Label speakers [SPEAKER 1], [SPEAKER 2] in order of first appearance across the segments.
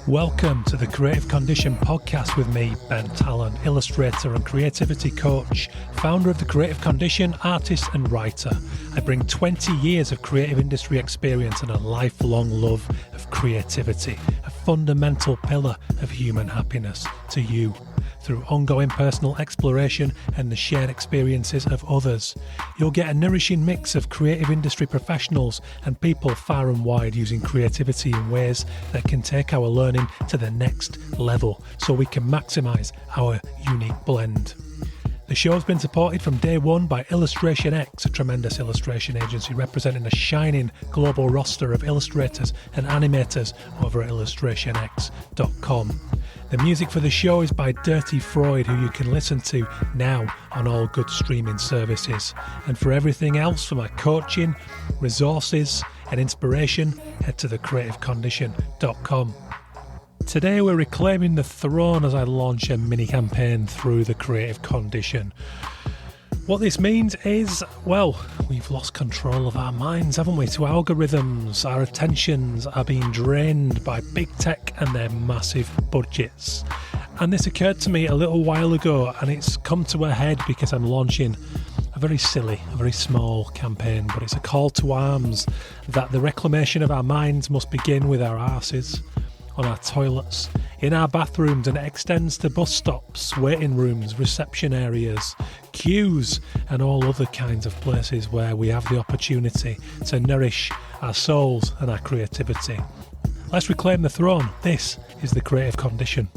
[SPEAKER 1] Welcome to the Creative Condition podcast with me, Ben Talon, illustrator and creativity coach, founder of the Creative Condition, artist and writer. I bring 20 years of creative industry experience and a lifelong love of creativity, a fundamental pillar of human happiness, to you through ongoing personal exploration and the shared experiences of others. You'll get a nourishing mix of creative industry professionals and people far and wide using creativity in ways that can take our learning to the next level so we can maximise our unique blend. The show has been supported from day one by Illustration X, a tremendous illustration agency representing a shining global roster of illustrators and animators over at illustrationx.com. The music for the show is by Dirty Freud, who you can listen to now on all good streaming services. And for everything else, for my coaching, resources and inspiration, head to thecreativecondition.com. Today we're reclaiming the throne as I launch a mini campaign through the Creative Condition. What this means is, well, we've lost control of our minds, haven't we, to algorithms. Our attentions are being drained by big tech and their massive budgets. And this occurred to me a little while ago, and it's come to a head because I'm launching a very silly, a very small campaign, but it's a call to arms that the reclamation of our minds must begin with our arses, on our toilets, in our bathrooms, and it extends to bus stops, waiting rooms, reception areas, queues, and all other kinds of places where we have the opportunity to nourish our souls and our creativity. Let's reclaim the throne. This is the Creative Condition.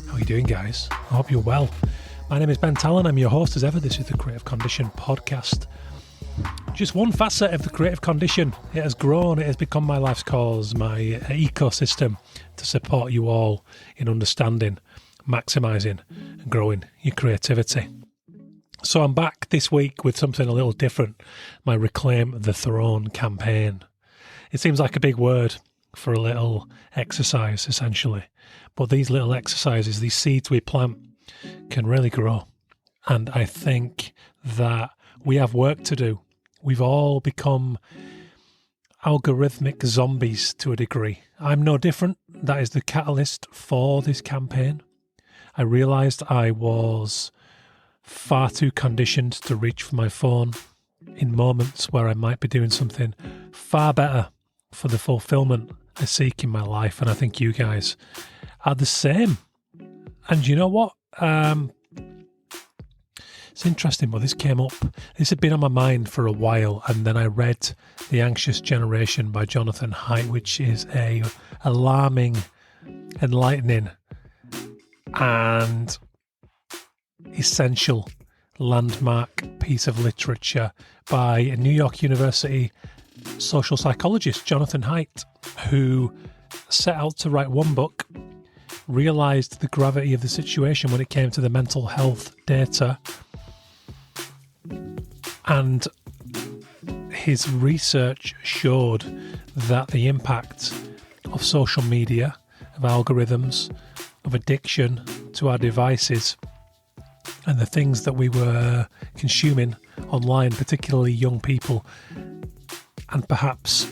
[SPEAKER 1] How are you doing, guys? I hope you're well. My name is Ben Talon. I'm your host as ever. This is the Creative Condition podcast. Just one facet of the Creative Condition. It has grown, it has become my life's cause, my ecosystem to support you all in understanding, maximising and growing your creativity. So I'm back this week with something a little different, my Reclaim the Throne campaign. It seems like a big word for a little exercise, essentially. But these little exercises, these seeds we plant, can really grow. And I think that we have work to do. We've all become algorithmic zombies to a degree. I'm no different. That is the catalyst for this campaign. I realised I was far too conditioned to reach for my phone in moments where I might be doing something far better for the fulfillment I seek in my life. And I think you guys are the same. And you know what? It's interesting, but this came up. This had been on my mind for a while, and then I read The Anxious Generation by Jonathan Haidt, which is a alarming, enlightening, and essential landmark piece of literature by a New York University social psychologist, Jonathan Haidt, who set out to write one book, realised the gravity of the situation when it came to the mental health data, and his research showed that the impact of social media, of algorithms, of addiction to our devices, and the things that we were consuming online, particularly young people, and perhaps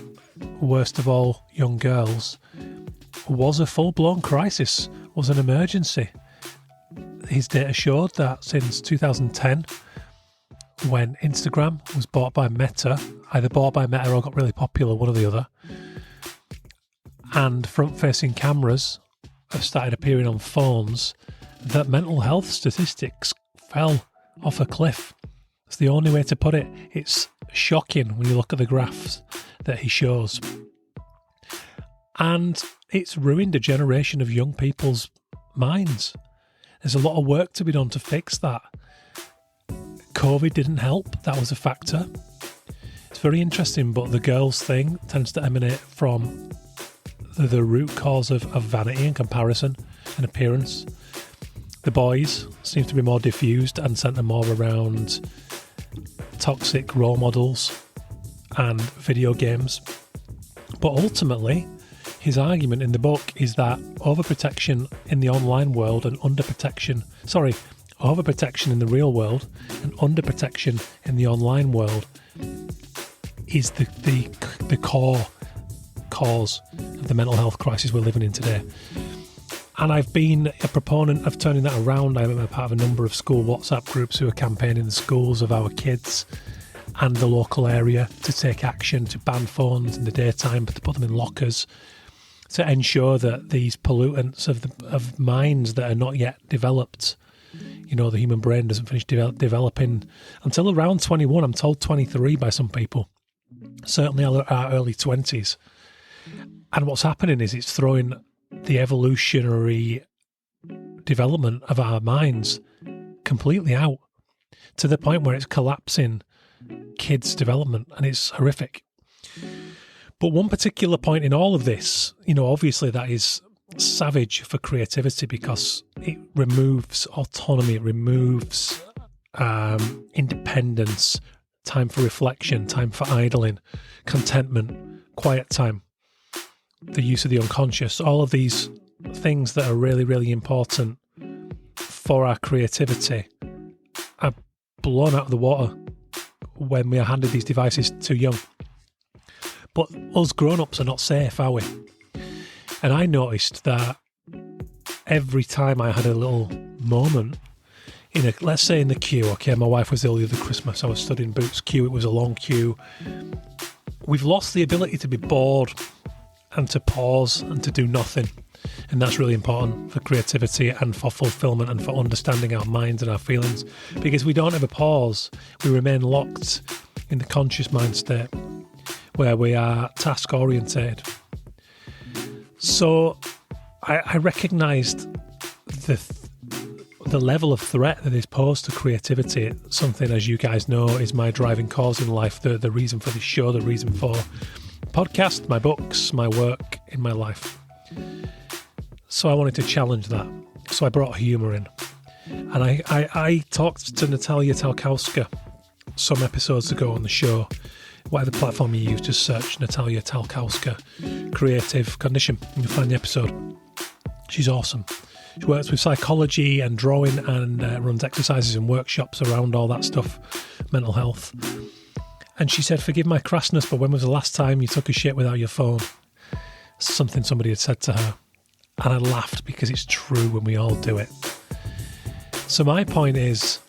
[SPEAKER 1] worst of all, young girls, was a full-blown crisis, was an emergency. His data showed that since 2010, when Instagram was bought by Meta, either bought by Meta or got really popular, one or the other, and front-facing cameras have started appearing on phones, that mental health statistics fell off a cliff. It's the only way to put it. It's shocking when you look at the graphs that he shows. And it's ruined a generation of young people's minds. There's a lot of work to be done to fix that. COVID didn't help. That was a factor. It's very interesting, but the girls thing tends to emanate from the root cause of vanity and comparison and appearance. The boys seem to be more diffused and centre more around toxic role models and video games. But ultimately, his argument in the book is that overprotection in the online world and overprotection in the real world and underprotection in the online world is the core cause of of the mental health crisis we're living in today. And I've been a proponent of turning that around. I'm a part of a number of school WhatsApp groups who are campaigning the schools of our kids and the local area to take action, to ban phones in the daytime, to put them in lockers, to ensure that these pollutants of minds that are not yet developed, the human brain doesn't finish developing until around 21, I'm told 23 by some people, certainly our early 20s. And what's happening is it's throwing the evolutionary development of our minds completely out, to the point where it's collapsing kids' development, and it's horrific. But one particular point in all of this, obviously that is savage for creativity, because it removes autonomy, it removes independence, time for reflection, time for idling, contentment, quiet time, the use of the unconscious, all of these things that are really, really important for our creativity are blown out of the water when we are handed these devices too young. But us grown-ups are not safe, are we? And I noticed that every time I had a little moment, let's say in the queue, okay, my wife was ill the other Christmas, I was studying Boots queue, it was a long queue. We've lost the ability to be bored and to pause and to do nothing. And that's really important for creativity and for fulfillment and for understanding our minds and our feelings. Because we don't ever pause, we remain locked in the conscious mind state where we are task orientated. So I recognised the level of threat that is posed to creativity. Something, as you guys know, is my driving cause in life, the reason for this show, the reason for podcast, my books, my work in my life. So I wanted to challenge that. So I brought humour in. And I talked to Natalia Talkowska some episodes ago on the show. Whatever platform you use, just search Natalia Talkowska Creative Condition and you'll find the episode. She's awesome. She works with psychology and drawing and runs exercises and workshops around all that stuff, mental health. And she said, forgive my crassness, but when was the last time you took a shit without your phone? Something somebody had said to her. And I laughed because it's true and we all do it. So my point is,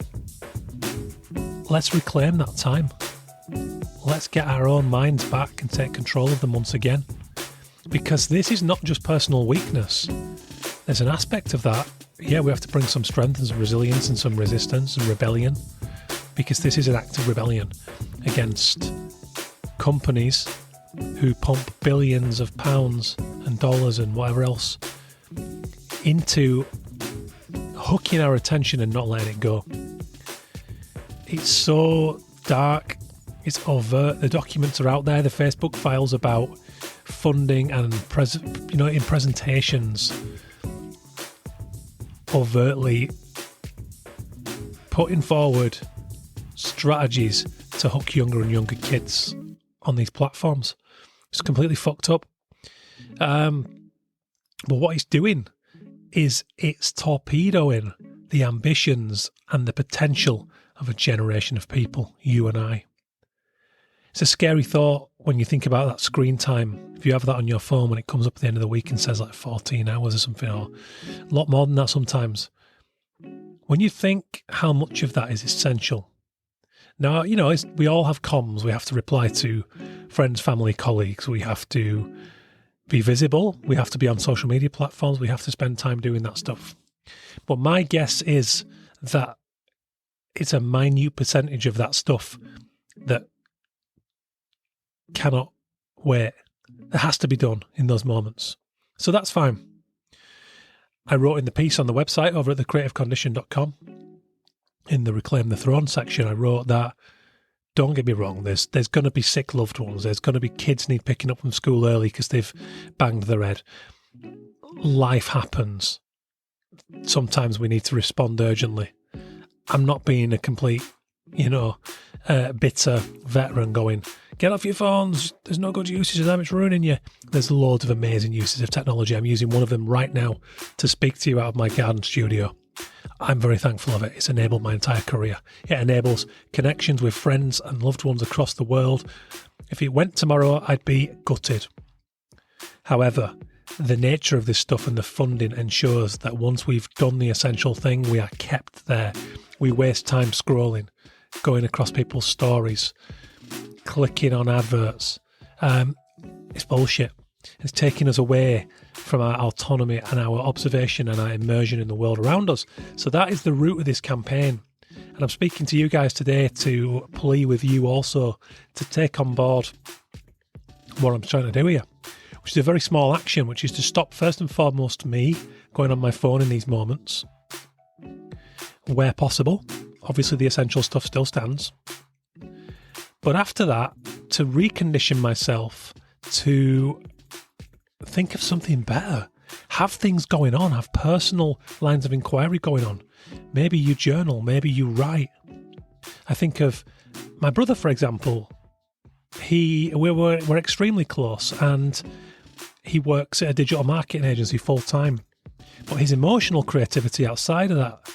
[SPEAKER 1] let's reclaim that time. Let's get our own minds back and take control of them once again. Because this is not just personal weakness. There's an aspect of that. Yeah, we have to bring some strength and some resilience and some resistance and rebellion. Because this is an act of rebellion against companies who pump billions of pounds and dollars and whatever else into hooking our attention and not letting it go. It's so dark, it's overt. The documents are out there, the Facebook files about funding and in presentations overtly putting forward strategies to hook younger and younger kids on these platforms. It's completely fucked up. But what it's doing is it's torpedoing the ambitions and the potential of a generation of people, you and I. It's a scary thought when you think about that screen time. If you have that on your phone when it comes up at the end of the week and says like 14 hours or something, or a lot more than that sometimes. When you think how much of that is essential. Now, we all have comms. We have to reply to friends, family, colleagues. We have to be visible. We have to be on social media platforms. We have to spend time doing that stuff. But my guess is that it's a minute percentage of that stuff that cannot wait. It has to be done in those moments. So that's fine. I wrote in the piece on the website over at thecreativecondition.com, in the Reclaim the Throne section, I wrote that, don't get me wrong, there's going to be sick loved ones. There's going to be kids need picking up from school early because they've banged their head. Life happens. Sometimes we need to respond urgently. I'm not being a complete, bitter veteran going, get off your phones, there's no good uses of them, it's ruining you. There's loads of amazing uses of technology. I'm using one of them right now to speak to you out of my garden studio. I'm very thankful of it. It's enabled my entire career. It enables connections with friends and loved ones across the world. If it went tomorrow, I'd be gutted. However, the nature of this stuff and the funding ensures that once we've done the essential thing, we are kept there. We waste time scrolling, going across people's stories, clicking on adverts. It's bullshit. It's taking us away from our autonomy and our observation and our immersion in the world around us. So that is the root of this campaign. And I'm speaking to you guys today to plea with you also to take on board what I'm trying to do here, which is a very small action, which is to stop first and foremost me going on my phone in these moments. Where possible, obviously the essential stuff still stands. But after that, to recondition myself to think of something better, have things going on, have personal lines of inquiry going on. Maybe you journal, maybe you write. I think of my brother, for example. We're extremely close, and he works at a digital marketing agency full time. But his emotional creativity outside of that,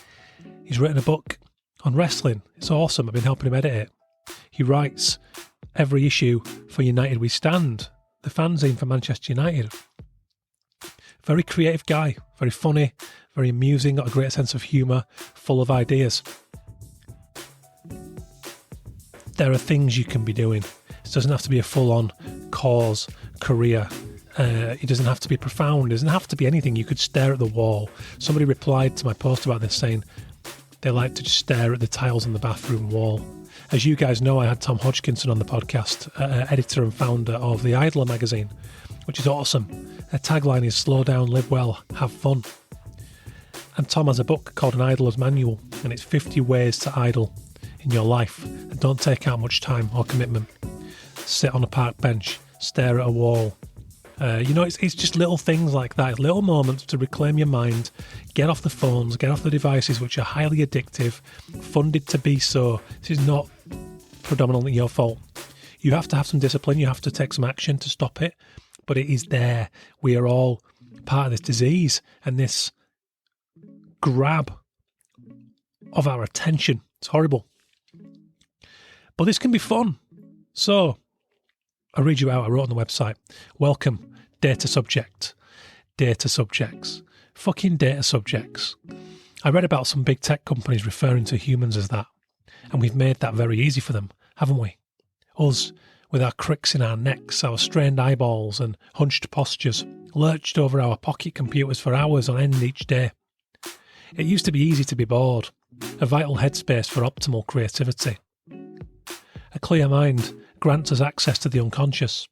[SPEAKER 1] he's written a book on wrestling. It's awesome. I've been helping him edit it. He writes every issue for United We Stand, the fanzine for Manchester United. Very creative guy, very funny, very amusing, got a great sense of humour, full of ideas. There are things you can be doing. It doesn't have to be a full-on cause, career. It doesn't have to be profound. It doesn't have to be anything. You could stare at the wall. Somebody replied to my post about this saying they like to just stare at the tiles on the bathroom wall. As you guys know, I had Tom Hodgkinson on the podcast, editor and founder of The Idler magazine, which is awesome. Their tagline is slow down, live well, have fun. And Tom has a book called An Idler's Manual, and it's 50 ways to idle in your life and don't take out much time or commitment. Sit on a park bench, stare at a wall. It's just little things like that, little moments to reclaim your mind, get off the phones, get off the devices which are highly addictive, funded to be so. This is not predominantly your fault. You have to have some discipline, you have to take some action to stop it, but it is there. We are all part of this disease and this grab of our attention. It's horrible. But this can be fun. So, I'll read you out. I wrote on the website. Welcome, data subject. Data subjects. Fucking data subjects. I read about some big tech companies referring to humans as that. And we've made that very easy for them, haven't we? Us, with our cricks in our necks, our strained eyeballs and hunched postures, lurched over our pocket computers for hours on end each day. It used to be easy to be bored, a vital headspace for optimal creativity. A clear mind grants us access to the unconscious.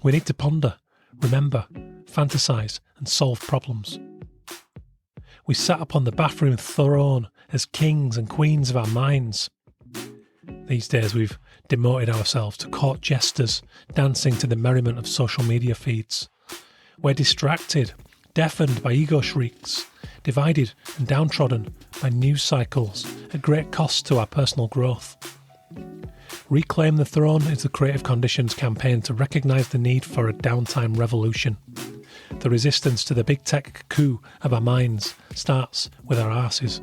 [SPEAKER 1] We need to ponder, remember, fantasize, and solve problems. We sat upon the bathroom throne as kings and queens of our minds. These days we've demoted ourselves to court jesters, dancing to the merriment of social media feeds. We're distracted, deafened by ego shrieks, divided and downtrodden by news cycles at great cost to our personal growth. Reclaim the Throne is the Creative Conditions campaign to recognise the need for a downtime revolution. The resistance to the big tech coup of our minds starts with our arses.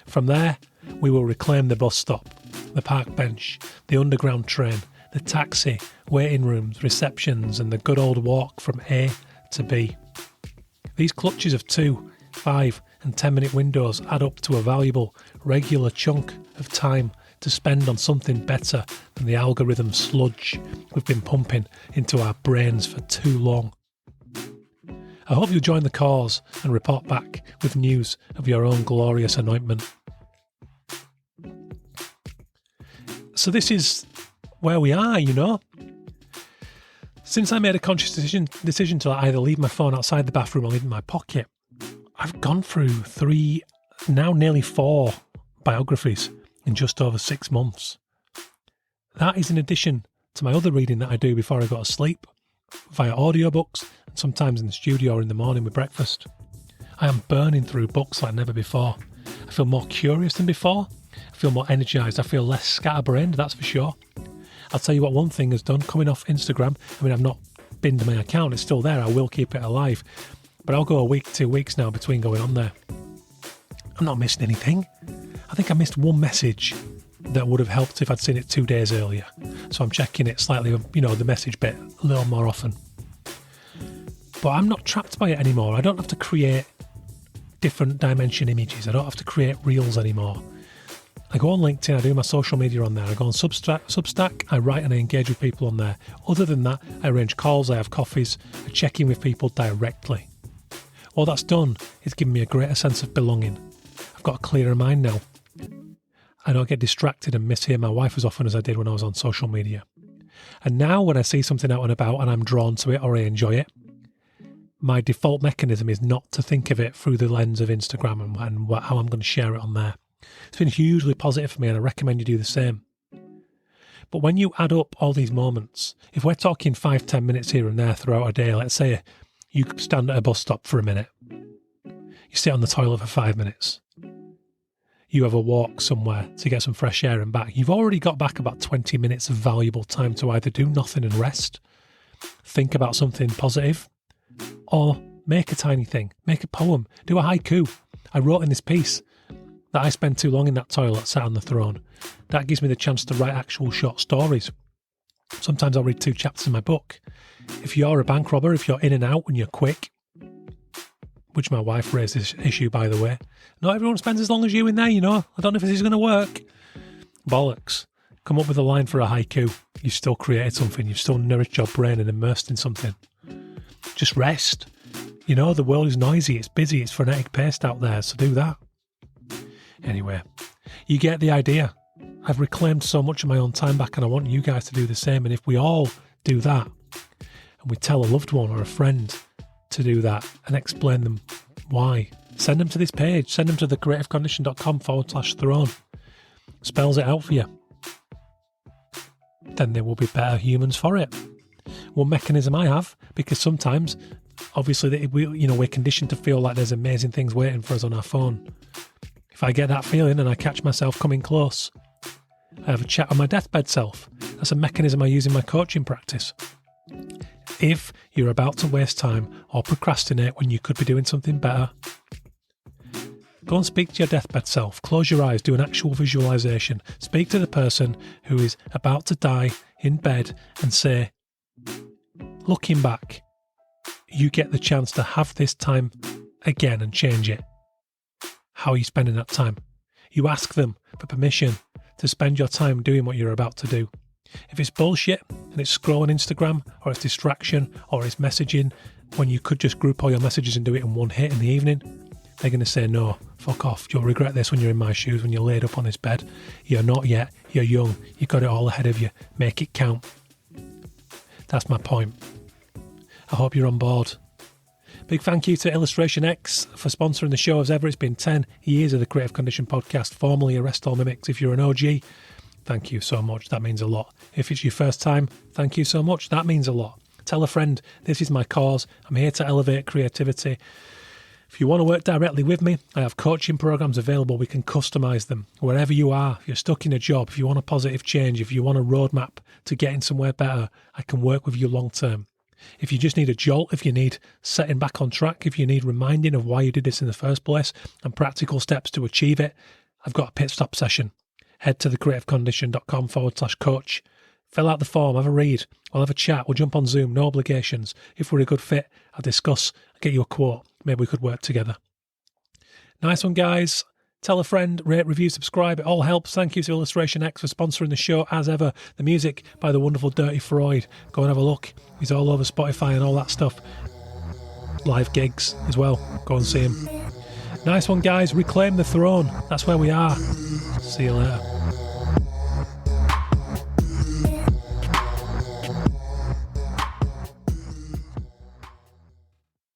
[SPEAKER 1] From there, we will reclaim the bus stop, the park bench, the underground train, the taxi, waiting rooms, receptions, and the good old walk from A to B. These clutches of 2, 5, and 10-minute windows add up to a valuable, regular chunk of time to spend on something better than the algorithm sludge we've been pumping into our brains for too long. I hope you'll join the cause and report back with news of your own glorious anointment. So this is where we are, Since I made a conscious decision to either leave my phone outside the bathroom or leave it in my pocket, I've gone through 3, now nearly 4 biographies in just over 6 months. That is in addition to my other reading that I do before I go to sleep, via audiobooks, and sometimes in the studio or in the morning with breakfast. I am burning through books like never before. I feel more curious than before. I feel more energised. I feel less scatterbrained, that's for sure. I'll tell you what one thing has done, coming off Instagram. I mean, I've not binned my account. It's still there. I will keep it alive. But I'll go a week, 2 weeks now between going on there. I'm not missing anything. I think I missed one message that would have helped if I'd seen it 2 days earlier. So I'm checking it slightly, the message bit a little more often. But I'm not trapped by it anymore. I don't have to create different dimension images. I don't have to create reels anymore. I go on LinkedIn, I do my social media on there. I go on Substack, I write and I engage with people on there. Other than that, I arrange calls, I have coffees, I check in with people directly. All that's done is given me a greater sense of belonging. I've got a clearer mind now. I don't get distracted and miss hearing my wife as often as I did when I was on social media. And now when I see something out and about and I'm drawn to it or I enjoy it, my default mechanism is not to think of it through the lens of Instagram and how I'm going to share it on there. It's been hugely positive for me and I recommend you do the same. But when you add up all these moments, if we're talking 5-10 minutes here and there throughout a day, let's say you stand at a bus stop for a minute, you sit on the toilet for 5 minutes, you have a walk somewhere to get some fresh air and back, you've already got back about 20 minutes of valuable time to either do nothing and rest, think about something positive, or make a tiny thing, make a poem, do a haiku. I wrote in this piece that I spend too long in that toilet sat on the throne. That gives me the chance to write actual short stories. Sometimes I'll read 2 chapters in my book. If you're a bank robber, if you're in and out and you're quick, which my wife raised this issue, by the way, not everyone spends as long as you in there, you know. I don't know if this is going to work. Bollocks. Come up with a line for a haiku. You've still created something. You've still nourished your brain and immersed in something. Just rest. You know, the world is noisy, it's busy, it's frenetic paced out there, so do that. Anyway, you get the idea. I've reclaimed so much of my own time back and I want you guys to do the same. And if we all do that, and we tell a loved one or a friend to do that and explain them why, send them to this page, send them to thecreativecondition.com/throne. Spells it out for you. Then they will be better humans for it. One mechanism I have, because sometimes, obviously, we're conditioned to feel like there's amazing things waiting for us on our phone. If I get that feeling and I catch myself coming close, I have a chat with my deathbed self. That's a mechanism I use in my coaching practice. If you're about to waste time or procrastinate when you could be doing something better, go and speak to your deathbed self. Close your eyes, do an actual visualization. Speak to the person who is about to die in bed and say, looking back, you get the chance to have this time again and change it. How are you spending that time? You ask them for permission to spend your time doing what you're about to do. If it's bullshit and it's scrolling Instagram or it's distraction or it's messaging when you could just group all your messages and do it in one hit in the evening, they're going to say, no, fuck off. You'll regret this when you're in my shoes, when you're laid up on this bed. You're not yet. You're young. You've got it all ahead of you. Make it count. That's my point. I hope you're on board. Big thank you to Illustration X for sponsoring the show as ever. It's been 10 years of the Creative Condition podcast, formerly Arrest All Mimics. If you're an OG, thank you so much. That means a lot. If it's your first time, thank you so much. That means a lot. Tell a friend, this is my cause. I'm here to elevate creativity. If you want to work directly with me, I have coaching programs available. We can customize them. Wherever you are, if you're stuck in a job, if you want a positive change, if you want a roadmap to getting somewhere better, I can work with you long term. If you just need a jolt, if you need setting back on track, if you need reminding of why you did this in the first place and practical steps to achieve it, I've got a pit stop session. Head to thecreativecondition.com/coach. Fill out the form, have a read, we'll have a chat, we'll jump on Zoom, no obligations. If we're a good fit, I'll discuss, I'll get you a quote, maybe we could work together. Nice one, guys. Tell a friend, rate, review, subscribe, it all helps. Thank you to Illustration X for sponsoring the show as ever. The music by the wonderful Dirty Freud. Go and have a look. He's all over Spotify and all that stuff. Live gigs as well. Go and see him. Nice one, guys. Reclaim the throne. That's where we are. See you later.